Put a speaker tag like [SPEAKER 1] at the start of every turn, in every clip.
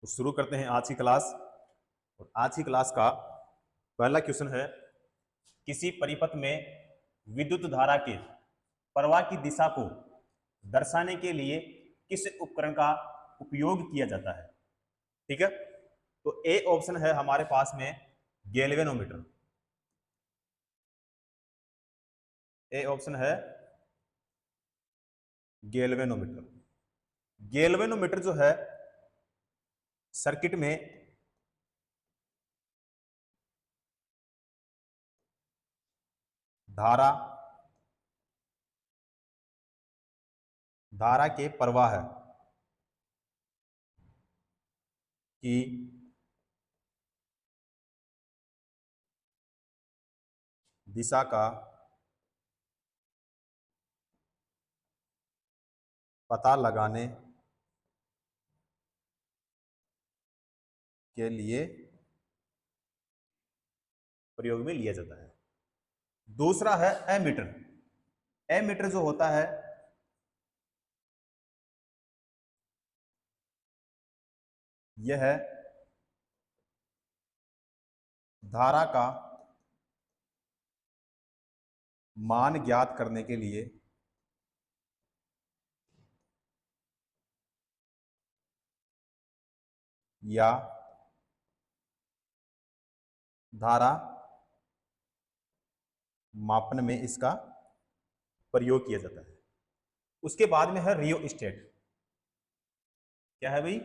[SPEAKER 1] तो शुरू करते हैं आज की क्लास। और आज की क्लास का पहला क्वेश्चन है, किसी परिपथ में विद्युत धारा के प्रवाह की दिशा को दर्शाने के लिए किस उपकरण का उपयोग किया जाता है। ठीक है, तो ए ऑप्शन है हमारे पास में गैल्वेनोमीटर। ए ऑप्शन है गैल्वेनोमीटर। गैल्वेनोमीटर जो है सर्किट में धारा धारा के प्रवाह की दिशा का पता लगाने के लिए प्रयोग में लिया जाता है। दूसरा है एमीटर। एमीटर जो होता है यह है धारा का मान ज्ञात करने के लिए या धारा मापन में इसका प्रयोग किया जाता है। उसके बाद में है रियोस्टेट। क्या है भाई?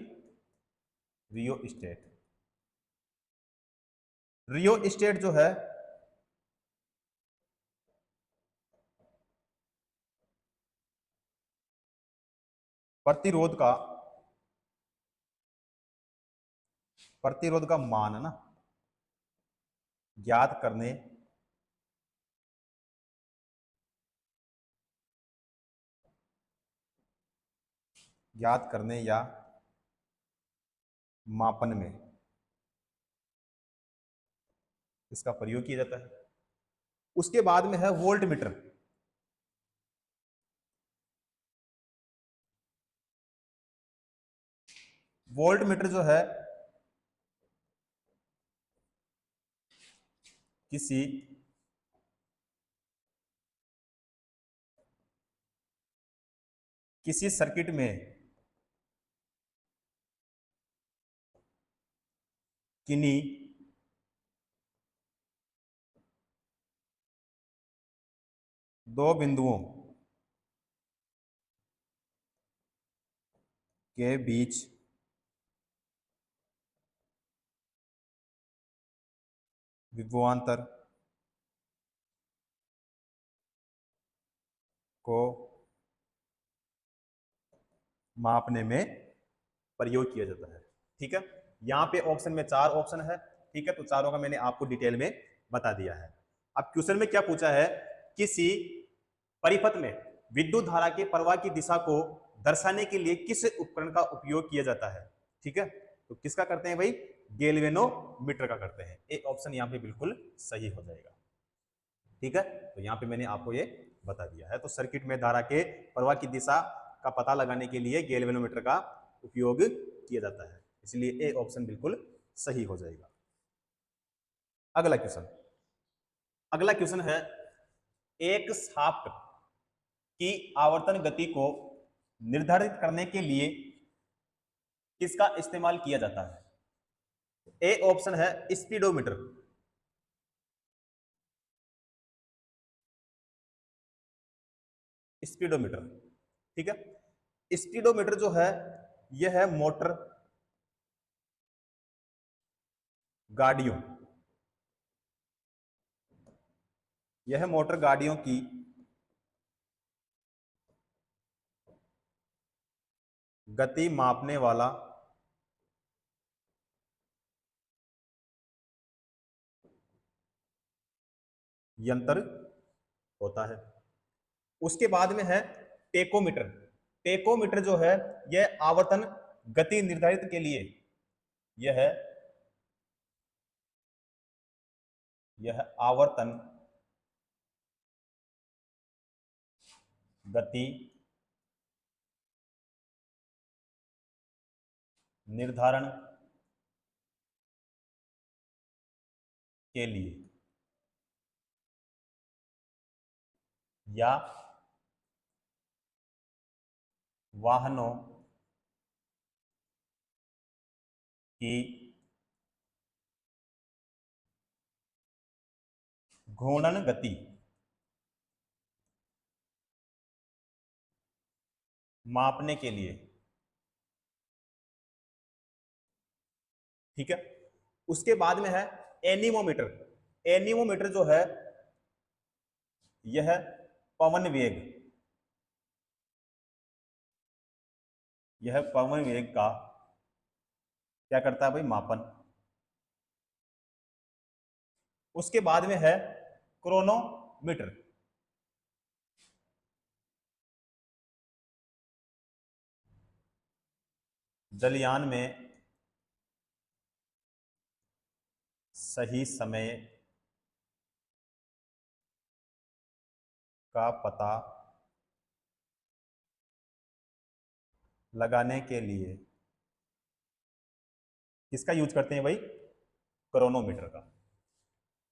[SPEAKER 1] रियोस्टेट। रियोस्टेट जो है प्रतिरोध का मान है ना ज्ञात करने या मापन में इसका प्रयोग किया जाता है। उसके बाद में है वोल्ट मीटर। वोल्ट मीटर जो है किसी सर्किट में किन्हीं दो बिंदुओं के बीच विभवांतर को मापने में प्रयोग किया जाता है। ठीक है, यहां पे ऑप्शन में 4 ऑप्शन है। ठीक है, तो चारों का मैंने आपको डिटेल में बता दिया है। अब क्वेश्चन में क्या पूछा है, किसी परिपथ में विद्युत धारा के प्रवाह की दिशा को दर्शाने के लिए किस उपकरण का उपयोग किया जाता है। ठीक है, तो किसका करते हैं भाई? गैल्वेनोमीटर का करते हैं। ए ऑप्शन यहां पे बिल्कुल सही हो जाएगा। ठीक है, तो यहां पे मैंने आपको ये बता दिया है। तो सर्किट में धारा के प्रवाह की दिशा का पता लगाने के लिए गैल्वेनोमीटर का उपयोग किया जाता है, इसलिए ए ऑप्शन बिल्कुल सही हो जाएगा। अगला क्वेश्चन है, एक शाफ्ट की आवर्तन गति को निर्धारित करने के लिए किसका इस्तेमाल किया जाता है। ए ऑप्शन है स्पीडोमीटर। स्पीडोमीटर। ठीक है, स्पीडोमीटर जो है यह है मोटर गाड़ियों की गति मापने वाला यंत्र होता है। उसके बाद में है टेकोमीटर। टेकोमीटर जो है यह आवर्तन गति निर्धारित के लिए यह आवर्तन गति निर्धारण के लिए या वाहनों की घूर्णन गति मापने के लिए, ठीक है। उसके बाद में है एनीमोमीटर। एनीमोमीटर जो है यह पवन वेग, यह पवन वेग का क्या करता है भाई, मापन। उसके बाद में है क्रोनोमीटर। जलयान में सही समय का पता लगाने के लिए किसका यूज करते हैं भाई, क्रोनोमीटर का।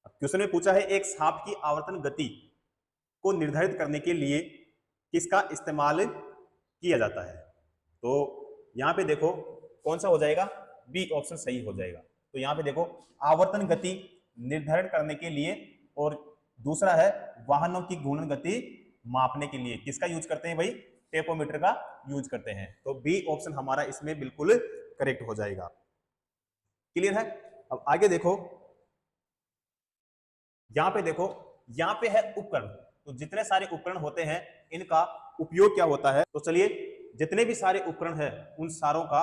[SPEAKER 1] अब क्वेश्चन में पूछा है एक सांप की आवर्तन गति को निर्धारित करने के लिए किसका इस्तेमाल किया जाता है। तो यहां पे देखो कौन सा हो जाएगा, बी ऑप्शन सही हो जाएगा। तो यहां पे देखो आवर्तन गति निर्धारित करने के लिए, और दूसरा है वाहनों की घूर्णन गति मापने के लिए किसका यूज करते हैं भाई, टेपोमीटर का यूज करते हैं। तो बी ऑप्शन हमारा इसमें बिल्कुल करेक्ट हो जाएगा। क्लियर है। अब आगे देखो, यहां पे देखो, यहां पे है उपकरण। तो जितने सारे उपकरण होते हैं इनका उपयोग क्या होता है। तो चलिए जितने भी सारे उपकरण हैं उन सारों का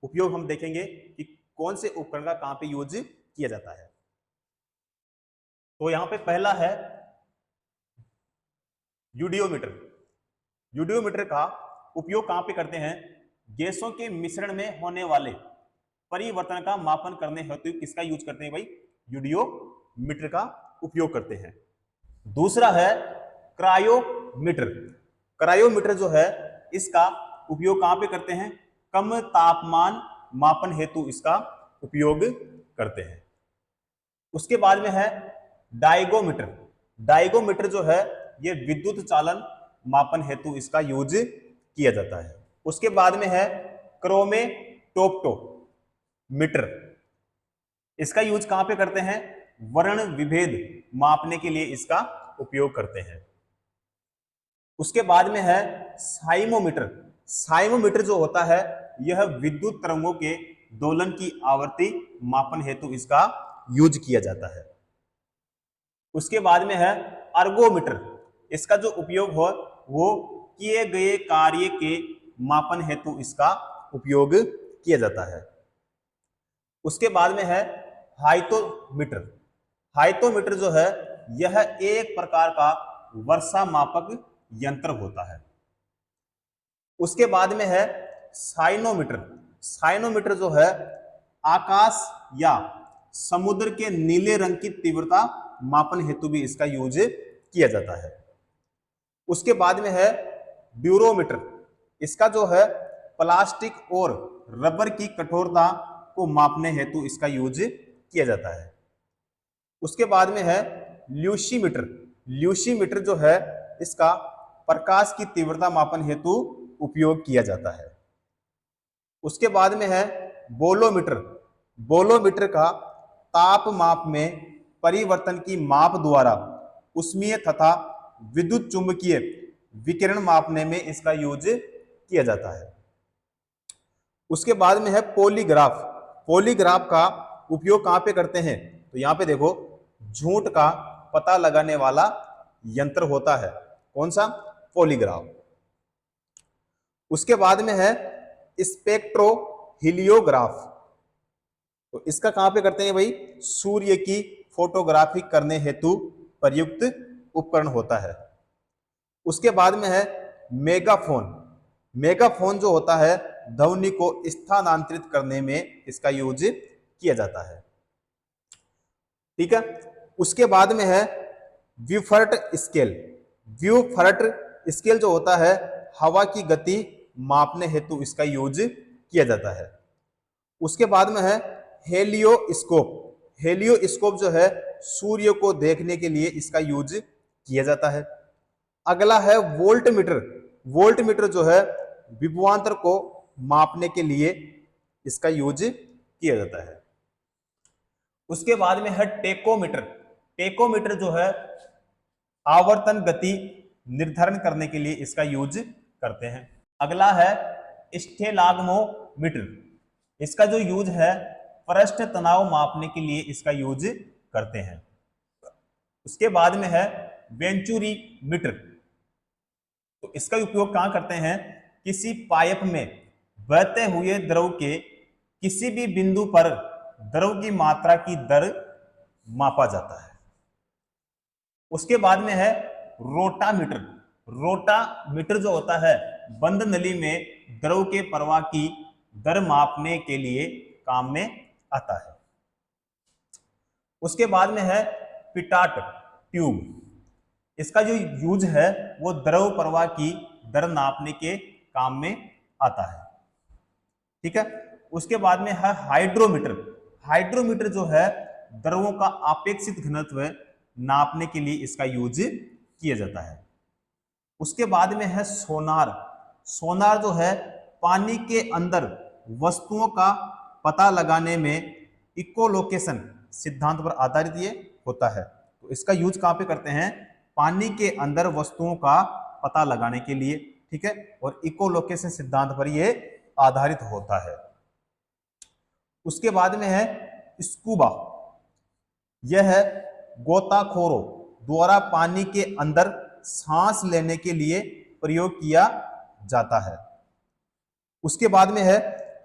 [SPEAKER 1] उपयोग हम देखेंगे कि कौन से उपकरण का कहां पे यूज किया जाता है। तो यहां पे पहला है यूडियोमीटर। यूडियोमीटर का उपयोग कहां पे करते हैं, गैसों के मिश्रण में होने वाले परिवर्तन का मापन करने हेतु किसका यूज करते हैं भाई, यूडियोमीटर का उपयोग करते हैं। दूसरा है क्रायोमीटर। क्रायोमीटर जो है इसका उपयोग कहां पे करते हैं, कम तापमान मापन हेतु इसका उपयोग करते हैं। उसके बाद में है डायगोमीटर। डायगोमीटर जो है ये विद्युत चालन मापन हेतु इसका यूज किया जाता है। उसके बाद में है क्रोमेटोप्टोमीटर। इसका यूज कहां पे करते हैं, वर्ण विभेद मापने के लिए इसका उपयोग करते हैं। उसके बाद में है साइमोमीटर। साइमोमीटर जो होता है यह विद्युत तरंगों के दोलन की आवृत्ति मापन हेतु इसका यूज किया जाता है। उसके बाद में है अर्गोमीटर। इसका जो उपयोग हो वो किए गए कार्य के मापन हेतु इसका उपयोग किया जाता है। उसके बाद में है हाइटोमीटर। हाइटोमीटर जो है यह एक प्रकार का वर्षा मापक यंत्र होता है। उसके बाद में है साइनोमीटर। साइनोमीटर जो है आकाश या समुद्र के नीले रंग की तीव्रता मापन हेतु भी इसका यूज किया जाता है। उसके बाद में है ड्यूरोमीटर। इसका जो है प्लास्टिक और रबर की कठोरता को मापने हेतु इसका यूज किया जाता है। उसके बाद में है ल्यूसीमीटर। ल्यूसीमीटर जो है इसका प्रकाश की तीव्रता मापन हेतु उपयोग किया जाता है। उसके बाद में है बोलोमीटर। बोलोमीटर का ताप माप में परिवर्तन की माप द्वारा उष्मीय तथा विद्युत चुंबकीय विकिरण मापने में इसका यूज किया जाता है। उसके बाद में है पॉलीग्राफ। पॉलीग्राफ का उपयोग कहां पे करते हैं, तो यहां पे देखो झूठ का पता लगाने वाला यंत्र होता है। कौन सा, पॉलीग्राफ। उसके बाद में है स्पेक्ट्रोहीलियोग्राफ। तो इसका कहां पे करते हैं भाई, सूर्य की फोटोग्राफी करने हेतु प्रयुक्त उपकरण होता है। उसके बाद में है मेगाफोन। मेगाफोन जो होता है ध्वनि को स्थानांतरित करने में इसका यूज किया जाता है। ठीक है। उसके बाद में है व्यूफर्ट स्केल। व्यूफर्ट स्केल जो होता है हवा की गति मापने हेतु इसका यूज किया जाता है। उसके बाद में है हेलियोस्कोप। हेलियोस्कोप जो है सूर्य को देखने के लिए इसका यूज किया जाता है। अगला है वोल्ट मीटर। वोल्ट मीटर जो है विभवांतर को मापने के लिए इसका यूज किया जाता है। उसके बाद में है टेकोमीटर। टेकोमीटर जो है आवर्तन गति निर्धारण करने के लिए इसका यूज करते हैं। अगला है स्टेलाग्मोमीटर। इसका जो यूज है पृष्ठ तनाव मापने के लिए इसका यूज करते हैं। उसके बाद में है वेंचुरी मीटर। तो इसका उपयोग कहां करते हैं? किसी पाइप में बहते हुए द्रव के किसी भी बिंदु पर द्रव की मात्रा की दर मापा जाता है। उसके बाद में है रोटामीटर। रोटामीटर जो होता है बंद नली में द्रव के प्रवाह की दर मापने के लिए काम में आता है। उसके बाद में है पिटाट ट्यूब। इसका जो यूज है वो द्रव प्रवाह की दर नापने के काम में आता है। ठीक है। उसके बाद में है हाइड्रोमीटर। हाइड्रोमीटर जो है द्रवों का अपेक्षित घनत्व नापने के लिए इसका यूज किया जाता है। उसके बाद में है सोनार। सोनार जो है पानी के अंदर वस्तुओं का पता लगाने में इकोलोकेशन सिद्धांत पर आधारित ये होता है। तो इसका यूज कहां पे करते हैं? पानी के अंदर वस्तुओं का पता लगाने के लिए। ठीक है। और इकोलोकेशन सिद्धांत पर ये आधारित होता है। उसके बाद में है स्कूबा। यह है गोताखोरों द्वारा पानी के अंदर सांस लेने के लिए प्रयोग किया जाता है। उसके बाद में है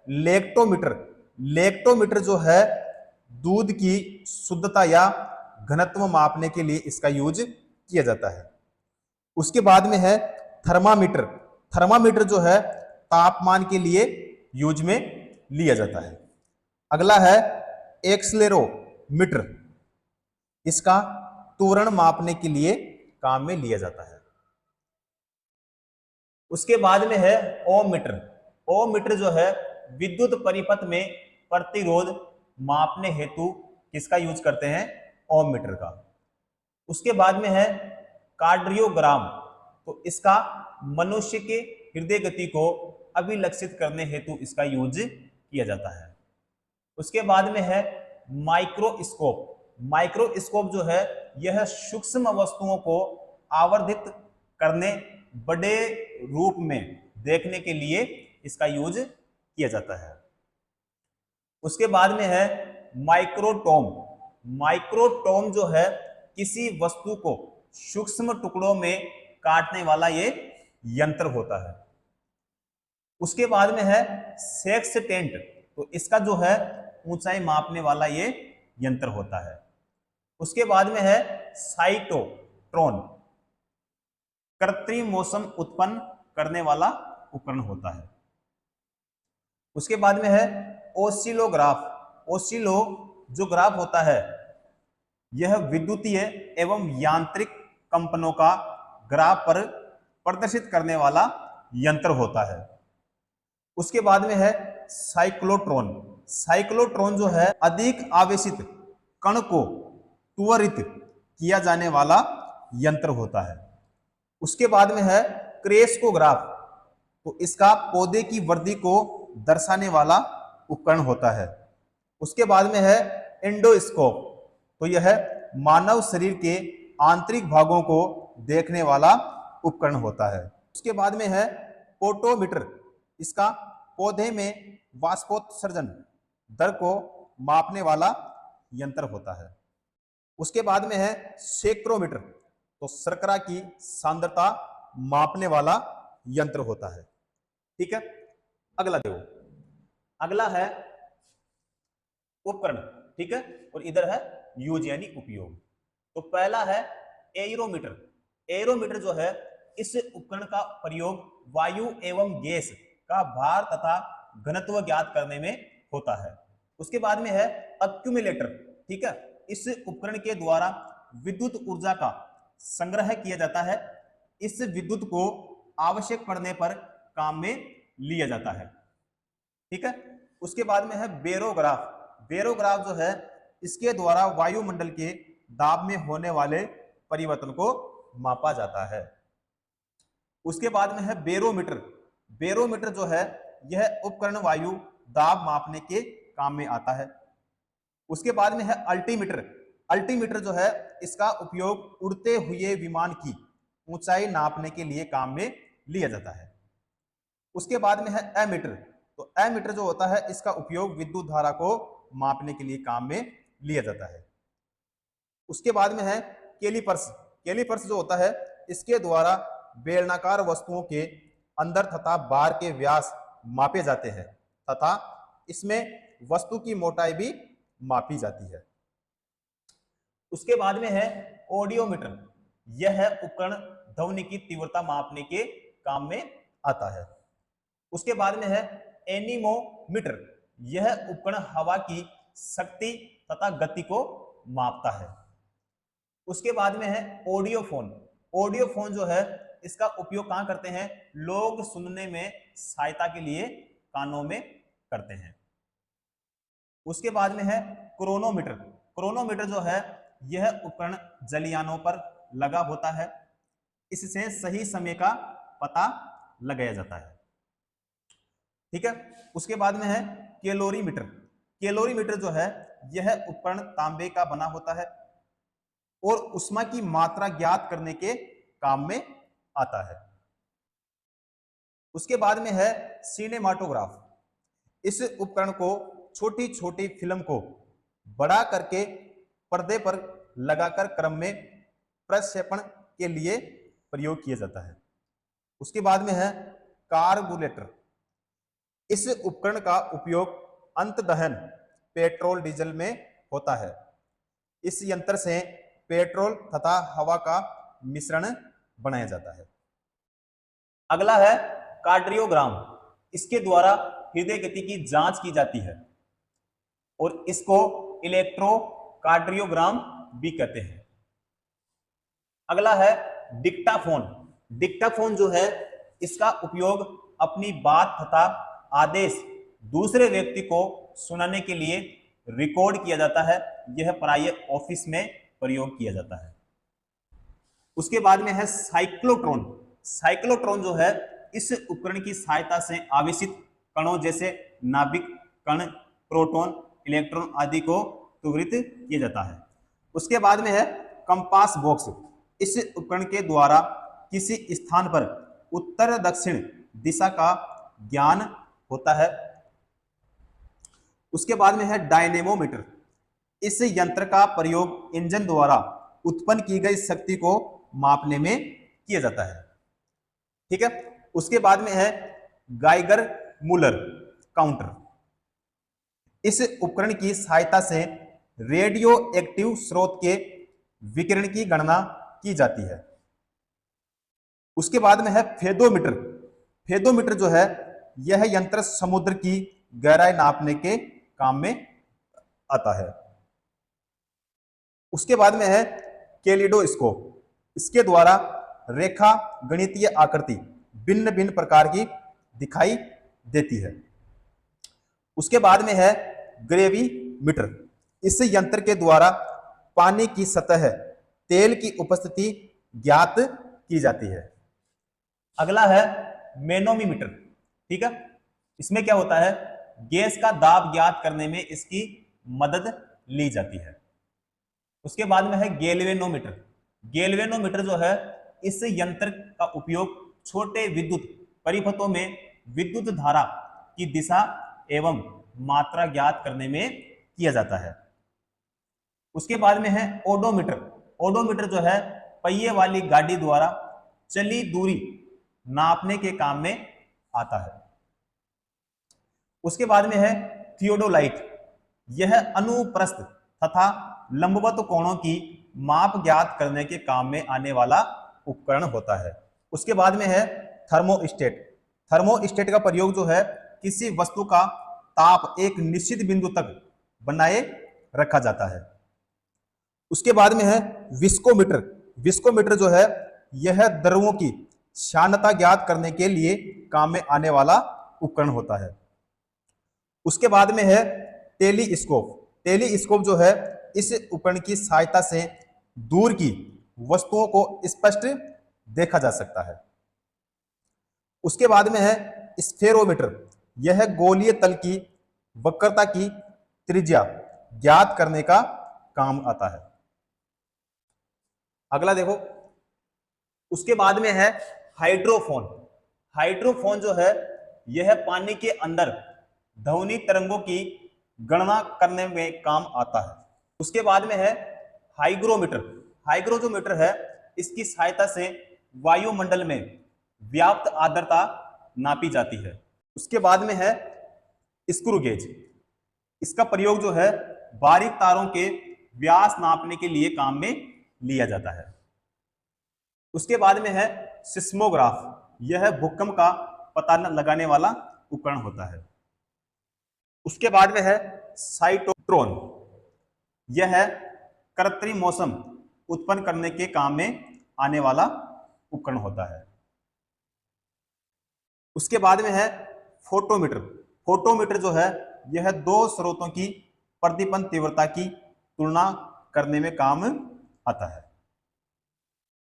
[SPEAKER 1] लेक्टोमीटर। लेक्टोमीटर जो है दूध की शुद्धता या घनत्व मापने के लिए इसका यूज किया जाता है। उसके बाद में है थर्मामीटर। थर्मामीटर जो है तापमान के लिए यूज में लिया जाता है। अगला है एक्सलेरोमीटर। इसका त्वरण मापने के लिए काम में लिया जाता है। उसके बाद में है ओम मीटर। ओम मीटर जो है विद्युत परिपथ में प्रतिरोध मापने हेतु किसका यूज करते हैं? ओम मीटर का। उसके बाद में है कार्डियोग्राम। तो इसका मनुष्य के हृदय गति को अभिलक्षित करने हेतु इसका यूज किया जाता है। उसके बाद में है माइक्रोस्कोप। माइक्रोस्कोप जो है यह सूक्ष्म वस्तुओं को आवर्धित करने बड़े रूप में देखने के लिए इसका यूज किया जाता है। उसके बाद में है माइक्रोटोम। माइक्रोटोम जो है किसी वस्तु को सूक्ष्म टुकड़ों में काटने वाला ये यंत्र होता है। उसके बाद में है सेक्सटेंट। तो इसका जो है ऊंचाई मापने वाला ये यंत्र होता है। उसके बाद में है साइटोट्रॉन। कृत्रिम मौसम उत्पन्न करने वाला उपकरण होता है। उसके बाद में है ओसिलोग्राफ। ओसिलो जो ग्राफ होता है यह विद्युतीय एवं यांत्रिक कंपनों का ग्राफ पर प्रदर्शित करने वाला यंत्र होता है। उसके बाद में है साइक्लोट्रॉन। साइक्लोट्रॉन जो है अधिक आवेशित कण को त्वरित किया जाने वाला यंत्र होता है। उसके बाद में है क्रेस्कोग्राफ। तो इसका पौधे की वृद्धि को दर्शाने वाला उपकरण होता है। उसके बाद में है एंडोस्कोप। तो यह मानव शरीर के आंतरिक भागों को देखने वाला उपकरण होता है। उसके बाद में है पोटोमीटर। इसका पौधे में वाष्पोत्सर्जन दर को मापने वाला यंत्र होता है। उसके बाद में है सेक्रोमीटर। तो शर्करा की सांद्रता मापने वाला यंत्र होता है। ठीक है। अगला देखो, अगला है उपकरण। ठीक है। और इधर है यूज यानी उपयोग। तो पहला है एरोमीटर। एरोमीटर जो है इस उपकरण का प्रयोग वायु एवं गैस का भार तथा घनत्व ज्ञात करने में होता है। उसके बाद में है अक्यूमुलेटर। ठीक है। इस उपकरण के द्वारा विद्युत ऊर्जा का संग्रह किया जाता है। इस विद्युत को आवश्यक पड़ने पर काम में लिया जाता है। ठीक है। उसके बाद में है बेरोग्राफ। बेरोग्राफ जो है इसके द्वारा वायुमंडल के दाब में होने वाले परिवर्तन को मापा जाता है। उसके बाद में है बेरोमीटर। बेरोमीटर जो है यह उपकरण वायु दाब मापने के काम में आता है। उसके बाद में है अल्टीमीटर। अल्टीमीटर जो है इसका उपयोग उड़ते हुए विमान की ऊंचाई नापने के लिए काम में लिया जाता है। उसके बाद में है एमीटर। तो एमीटर जो होता है इसका उपयोग विद्युत धारा को मापने के लिए काम में लिया जाता है। उसके बाद में है कैलिपर्स। कैलिपर्स जो होता है इसके द्वारा बेलनाकार वस्तुओं के अंदर तथा बाहर के व्यास मापे जाते हैं तथा इसमें वस्तु की मोटाई भी मापी जाती है। उसके बाद में है ऑडियोमीटर। यह उपकरण ध्वनि की तीव्रता मापने के काम में आता है। उसके बाद में है एनीमोमीटर। यह उपकरण हवा की शक्ति तथा गति को मापता है। उसके बाद में है ऑडियोफोन। ऑडियोफोन जो है इसका उपयोग कहां करते हैं? लोग सुनने में सहायता के लिए कानों में करते हैं। उसके बाद में है क्रोनोमीटर। क्रोनोमीटर जो है यह उपकरण जलयानों पर लगा होता है। इससे सही समय का पता लगाया जाता है। ठीक है। उसके बाद में है कैलोरीमीटर। कैलोरीमीटर जो है यह उपकरण तांबे का बना होता है और ऊष्मा की मात्रा ज्ञात करने के काम में आता है। उसके बाद में है सिनेमाटोग्राफ। इस उपकरण को छोटी छोटी फिल्म को बड़ा करके पर्दे पर लगाकर क्रम में प्रक्षेपण के लिए प्रयोग किया जाता है। उसके बाद में है कार्बोरेटर। इस उपकरण का उपयोग अंतदहन पेट्रोल डीजल में होता है। इस यंत्र से पेट्रोल तथा हवा का मिश्रण बनाया जाता है। अगला है कार्डियोग्राम। इसके द्वारा हृदय गति की जांच की जाती है और इसको इलेक्ट्रोकार्डियोग्राम भी कहते हैं। अगला है डिक्टाफोन। डिक्टाफोन जो है इसका उपयोग अपनी बात तथा आदेश दूसरे व्यक्ति को सुनाने के लिए रिकॉर्ड किया जाता है। यह प्रायः ऑफिस में प्रयोग किया जाता है। उसके बाद में है साइक्लोट्रॉन। साइक्लोट्रॉन जो है इस उपकरण की सहायता से आवेशित कणों जैसे नाभिक कण, प्रोटॉन, इलेक्ट्रॉन आदि को त्वरित किया जाता है। उसके बाद में है कंपास बॉक्स। इस उपकरण के द्वारा किसी स्थान पर उत्तर दक्षिण दिशा का ज्ञान होता है। उसके बाद में है डायनेमोमीटर। इस यंत्र का प्रयोग इंजन द्वारा उत्पन्न की गई शक्ति को मापने में किया जाता है। ठीक है। उसके बाद में है गाइगर मूलर काउंटर। इस उपकरण की सहायता से रेडियो एक्टिव स्रोत के विकिरण की गणना की जाती है। उसके बाद में है फेदोमीटर। फेदोमीटर जो है यह यंत्र समुद्र की गहराई नापने के काम में आता है। उसके बाद में है कैलिडोस्कोप। इसके द्वारा रेखा गणितीय आकृति भिन्न भिन्न प्रकार की दिखाई देती है। उसके बाद में है ग्रेविमीटर। इस यंत्र के द्वारा पानी की सतह तेल की उपस्थिति ज्ञात की जाती है। अगला है मैनोमीटर। ठीक है। इसमें क्या होता है? गैस का दाब ज्ञात करने में इसकी मदद ली जाती है। उसके बाद में है गैल्वेनोमीटर। गैल्वेनोमीटर जो है इस यंत्र का उपयोग छोटे विद्युत परिपथों में विद्युत धारा की दिशा एवं मात्रा ज्ञात करने में किया जाता है। उसके बाद में है ओडोमीटर। ओडोमीटर जो है पहिए वाली गाड़ी द्वारा चली दूरी नापने के काम में आता है। उसके बाद में है थियोडोलाइट। यह अनुप्रस्थ तथा लंबवत कोणों की माप ज्ञात करने के काम में आने वाला उपकरण होता है। उसके बाद में है थर्मोस्टेट। थर्मोस्टेट का प्रयोग जो है किसी वस्तु का ताप एक निश्चित बिंदु तक बनाए रखा जाता है। उसके बाद में है विस्कोमीटर। विस्कोमीटर जो है यह द्रवों की श्यानता ज्ञात करने के लिए काम में आने वाला उपकरण होता है। उसके बाद में है टेलीस्कोप। टेलीस्कोप जो है इस उपकरण की सहायता से दूर की वस्तुओं को स्पष्ट देखा जा सकता है। उसके बाद में है स्फेरोमीटर, यह गोलीय तल की वक्रता की त्रिज्या ज्ञात करने का काम आता है। अगला देखो, उसके बाद में है हाइड्रोफोन। हाइड्रोफोन जो है यह पानी के अंदर ध्वनि तरंगों की गणना करने में काम आता है। उसके बाद में है हाइग्रोमीटर। हाइग्रोमीटर है, इसकी सहायता से वायुमंडल में व्याप्त आर्द्रता नापी जाती है। उसके बाद में है स्क्रू गेज। इसका प्रयोग जो है बारीक तारों के व्यास नापने के लिए काम में लिया जाता है। उसके बाद में है सिस्मोग्राफ, यह भूकंप का पता लगाने वाला उपकरण होता है। उसके बाद में है साइक्लोट्रॉन, यह है कृत्रिम मौसम उत्पन्न करने के काम में आने वाला उपकरण होता है। उसके बाद में है फोटोमीटर। फोटोमीटर जो है यह दो स्रोतों की प्रतिपन्न तीव्रता की तुलना करने में काम आता है।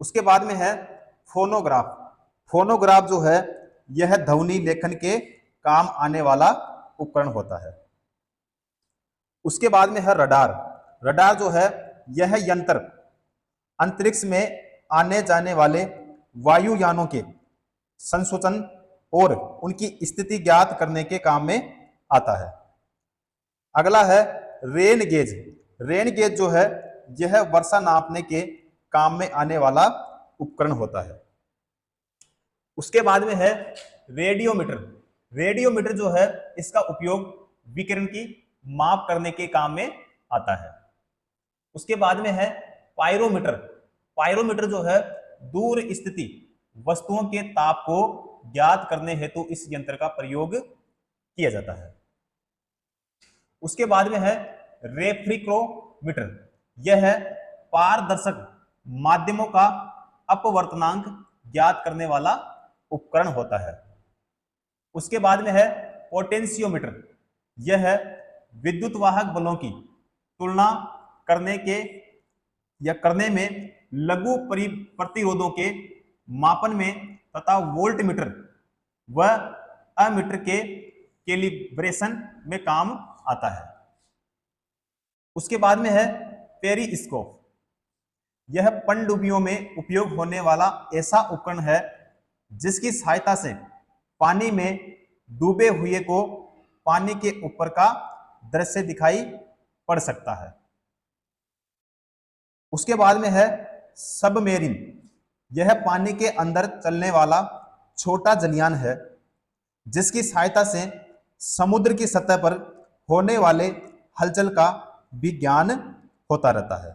[SPEAKER 1] उसके बाद में है फोनोग्राफ। फोनोग्राफ जो है यह ध्वनि लेखन के काम आने वाला उपकरण होता है। उसके बाद में है रडार। रडार जो है यह यंत्र अंतरिक्ष में आने जाने वाले वायुयानों के संसूचन और उनकी स्थिति ज्ञात करने के काम में आता है। अगला है रेन गेज। रेन गेज जो है यह वर्षा नापने के काम में आने वाला उपकरण होता है। उसके बाद में है रेडियोमीटर। रेडियोमीटर जो है इसका उपयोग विकिरण की माप करने के काम में आता है। उसके बाद में है पायरोमीटर। पायरोमीटर जो है दूर स्थिति वस्तुओं के ताप को ज्ञात करने हेतु इस यंत्र का प्रयोग किया जाता है। उसके बाद में है रेफ्रिक्रोमीटर, यह है पारदर्शक माध्यमों का अपवर्तनांक ज्ञात करने वाला उपकरण होता है। उसके बाद में है पोटेंशियोमीटर, यह है विद्युत वाहक बलों की तुलना करने के या करने में लघु प्रतिरोधों के मापन में तथा वोल्टमीटर व अमीटर के कैलिब्रेशन में काम आता है। उसके बाद में है पेरिस्कोप, यह पनडुब्बियों में उपयोग होने वाला ऐसा उपकरण है जिसकी सहायता से पानी में डूबे हुए को पानी के ऊपर का दृश्य दिखाई पड़ सकता है। उसके बाद में है सबमेरीन, यह पानी के अंदर चलने वाला छोटा जलयान है जिसकी सहायता से समुद्र की सतह पर होने वाले हलचल का विज्ञान होता रहता है।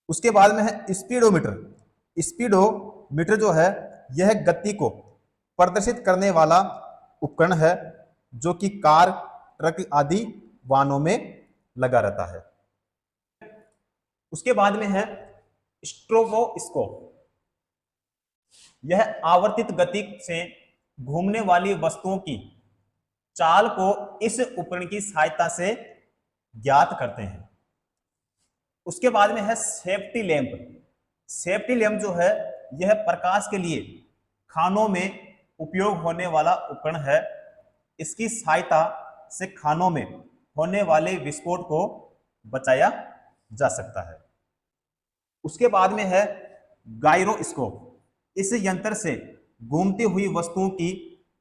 [SPEAKER 1] उसके बाद में है स्पीडोमीटर। स्पीडोमीटर जो है यह गति को प्रदर्शित करने वाला उपकरण है जो कि कार, ट्रक आदि वाहनों में लगा रहता है। उसके बाद में है स्ट्रोबोस्कोप, यह आवर्तित गति से घूमने वाली वस्तुओं की चाल को इस उपकरण की सहायता से ज्ञात करते हैं। उसके बाद में है सेफ्टी लैंप। सेफ्टी लैंप जो है यह प्रकाश के लिए खानों में उपयोग होने वाला उपकरण है। इसकी सहायता से खानों में होने वाले विस्फोट को बचाया जा सकता है। उसके बाद में है गायरोस्कोप, इस यंत्र से घूमती हुई वस्तुओं की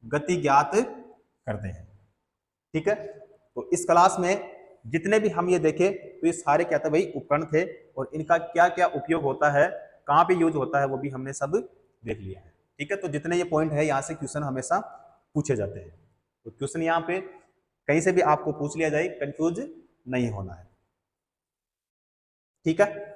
[SPEAKER 1] गति ज्ञात करते हैं। ठीक है, तो इस क्लास में जितने भी हम ये देखे तो ये सारे क्या थे भाई, उपकरण थे और इनका क्या क्या उपयोग होता है, कहाँ पे यूज होता है, वो भी हमने सब देख लिया है। ठीक है, तो जितने ये पॉइंट है यहाँ से क्वेश्चन हमेशा पूछे जाते हैं, तो क्वेश्चन यहाँ पे कहीं से भी आपको पूछ लिया जाए, कंफ्यूज नहीं होना है। ठीक है।